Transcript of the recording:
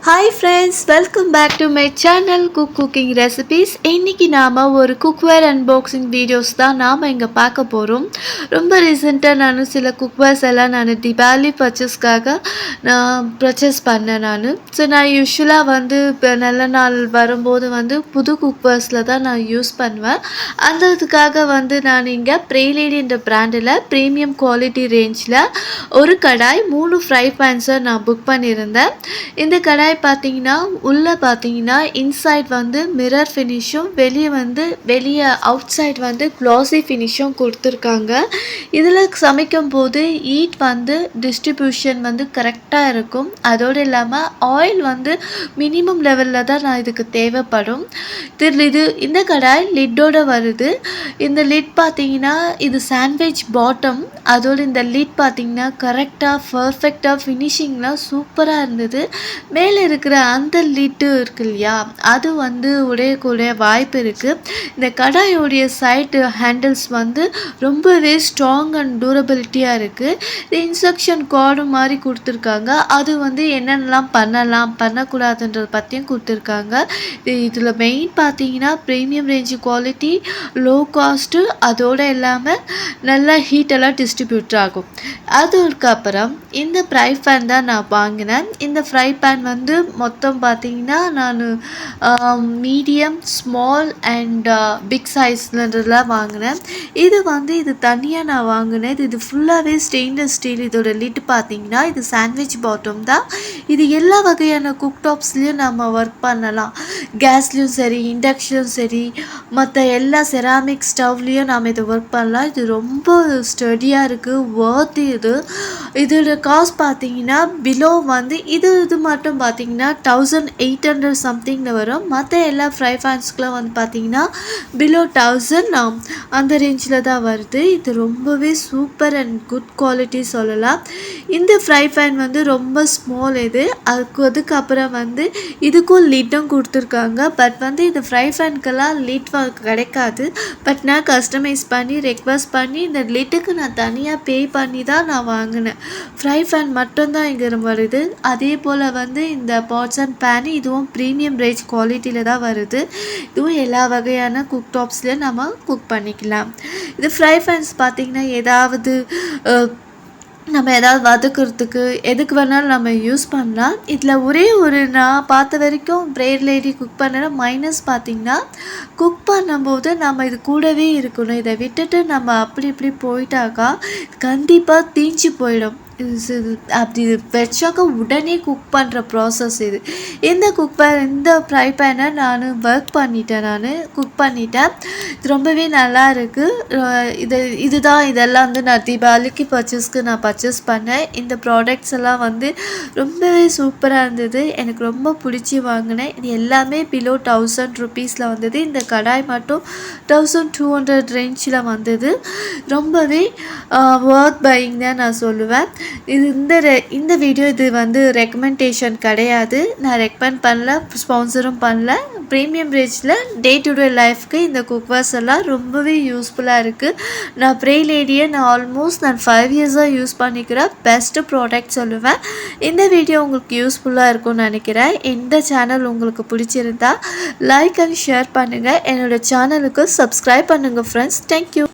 Hi friends, welcome back to my channel Cookcooking Recipes. இன்னைக்கு நாம ஒரு cookware unboxing videos தான் நாம இங்க பார்க்க போறோம். ரொம்ப ரீசெண்டா நான் சில cookwares எல்லாம் நான் தீபாவளி பர்ச்சேஸ்க்காக நான் purchase பண்ணேன் நான். ஸோ நான் யூஷுவலா வந்து நல்ல நாள் வரும்போது வந்து புது cookwaresல தான் நான் யூஸ் பண்ணுவேன். அதுக்காக வந்து நான் இங்க Praylady என்ற பிராண்டில் பிரீமியம் குவாலிட்டி ரேஞ்சில் ஒரு கடாய் 3 ஃப்ரை பேன்ஸை நான் புக் பண்ணியிருந்தேன். இந்த கடாய் பார்த்தீங்கன்னா உள்ள பார்த்தீங்கன்னா இன்சைட் வந்து மிரர் ஃபினிஷும் வெளியே அவுட் சைட் வந்து க்ளாஸி ஃபினிஷும் கொடுத்துருக்காங்க. இதில் சமைக்கும் போது ஹீட் வந்து டிஸ்ட்ரிபியூஷன் வந்து கரெக்டாக இருக்கும். அதோடு இல்லாமல் ஆயில் வந்து மினிமம் லெவலில் தான் நான் இதுக்கு தேவைப்படும். இந்த கடாய் லிட்டோட வருது. இந்த லிட் பார்த்தீங்கன்னா இது சாண்ட்விச் பாட்டம். அதோடு இந்த லிட் பார்த்தீங்கன்னா கரெக்டாக பர்ஃபெக்டாக ஃபினிஷிங்லாம் சூப்பராக இருந்தது. மேலே இருக்கிற அந்த லிட்டு இருக்கு இல்லையா, அது வந்து உடையக்கூடிய வாய்ப்பு இருக்குது. இந்த கடாயோடைய சைடு ஹேண்டில்ஸ் வந்து ரொம்பவே ஸ்ட்ராங் அண்ட் டூரபிலிட்டியாக இருக்குது. இந்த இன்ஸ்ட்ரக்ஷன் கார்டு மாதிரி கொடுத்துருக்காங்க. அது வந்து என்னென்னலாம் பண்ணக்கூடாதுன்றதை பற்றியும் கொடுத்துருக்காங்க. இதில் மெயின் பார்த்தீங்கன்னா premium range quality, low cost, அதோடு இல்லாமல் நல்லா ஹீட்டெல்லாம் டிஸ்ட்ரிபியூட் ஆகும். அதுக்கப்புறம் இந்த ஃப்ரை பேன் தான் நான் வாங்கினேன். இந்த ஃப்ரை பேன் வந்து மொத்தம் பார்த்தீங்கன்னா நான் மீடியம், ஸ்மால் அண்ட் பிக் சைஸ்லாம் வாங்கினேன். இது தனியாக நான் வாங்கினேன். இது ஃபுல்லாகவே ஸ்டெயின்லெஸ் ஸ்டீல். இதோட லிட் பார்த்தீங்கன்னா இது சாண்ட்விச் பாட்டம் தான். இது எல்லா வகையான குக்டாப்ஸ்லேயும் நம்ம ஒர்க் பண்ணலாம். கேஸ்லேயும் சரி, இண்டக்ஷனும் சரி, மற்ற எல்லா செராமிக் ஸ்டவ்லேயும் நாம் இதை ஒர்க் பண்ணலாம். இது ரொம்ப ஸ்டடியாக இருக்குது, ஒர்த். இதோட காஸ்ட் பார்த்தீங்கன்னா பிலோ வந்து இது மட்டும் பார்த்தீங்கன்னா 1800 சம்திங்கில் வரும். மற்ற எல்லா ஃப்ரை பேன்ஸ்க்குலாம் வந்து பார்த்தீங்கன்னா பிலோ 1000 அந்த ரேஞ்சில் தான் வருது. இது ரொம்பவே சூப்பர் அண்ட் குட் குவாலிட்டி சொல்லலாம். இந்த ஃப்ரை பேன் வந்து ரொம்ப ஸ்மால். அதுக்கப்புறம் வந்து இதுக்கும் லிட்டும் கொடுத்துருக்காங்க. பட் வந்து இது ஃப்ரை பேனுக்கெல்லாம் லிட் கிடைக்காது. பட் நான் கஸ்டமைஸ் பண்ணி ரெக்வஸ்ட் பண்ணி இந்த லிட்டுக்கு நான் தனியாக பே பண்ணி தான் நான் வாங்கினேன். ஃப்ரை பேன் மட்டும்தான் இங்கே வருது. அதே போல் வந்து இந்த பாட்ஸ் அண்ட் பேன் இதுவும் ப்ரீமியம் ரேஞ்ச் குவாலிட்டியில் தான் வருது. இதுவும் எல்லா வகையான குக்டாப்ஸ்லேயும் நம்ம குக் பண்ணிக்கலாம். இது ஃப்ரை பேன்ஸ் பார்த்திங்கன்னா நம்ம ஏதாவது வதக்கிறதுக்கு எதுக்கு வேணாலும் நம்ம யூஸ் பண்ணலாம். இதில் ஒரே ஒரு நான் பார்த்த வரைக்கும் Praylady குக் பண்ணுற மைனஸ் பார்த்திங்கன்னா, குக் பண்ணும்போது நம்ம இது கூடவே இருக்கணும். இதை விட்டுட்டு நம்ம அப்படி இப்படி போயிட்டாக்கா கண்டிப்பாக தீஞ்சு போயிடும். அப்படி வச்சாக்க உடனே குக் பண்ணுற ப்ராசஸ் இது. இந்த ஃப்ரை பேனை நான் குக் பண்ணிட்டேன். இது ரொம்பவே நல்லா இருக்குது. இதெல்லாம் வந்து நான் தீபாவளிக்கு பர்ச்சேஸ் பண்ணேன். இந்த ப்ராடக்ட்ஸ் எல்லாம் வந்து ரொம்பவே சூப்பராக இருந்தது. எனக்கு ரொம்ப பிடிச்சி வாங்கினேன். இது எல்லாமே பிலோ 1000 ருபீஸில் வந்தது. இந்த கடாய் மட்டும் 1200 ரேஞ்சில் வந்தது. ரொம்பவே ஒர்த் பையிங் தான் நான் சொல்லுவேன். இந்த வீடியோ இது வந்து ரெக்கமெண்டேஷன் கிடையாது. நான் ரெக்கமெண்ட் பண்ணல, ஸ்பான்சரும் பண்ணல. ப்ரீமியம் ரேஞ்சில் டே டு டே லைஃப்க்கு இந்த குக்வேர்ஸ் எல்லாம் ரொம்பவே யூஸ்ஃபுல்லாக இருக்குது. நான் Prayladyயை ஆல்மோஸ்ட் 5 இயர்ஸாக யூஸ் பண்ணிக்கிற பெஸ்ட்டு ப்ராடக்ட் சொல்லுவேன். இந்த வீடியோ உங்களுக்கு யூஸ்ஃபுல்லாக இருக்கும்னு நினைக்கிறேன். இந்த சேனல் உங்களுக்கு பிடிச்சிருந்தா லைக் அண்ட் ஷேர் பண்ணுங்கள். என்னோடய சேனலுக்கு சப்ஸ்கிரைப் பண்ணுங்கள் ஃப்ரெண்ட்ஸ். தேங்க்யூ.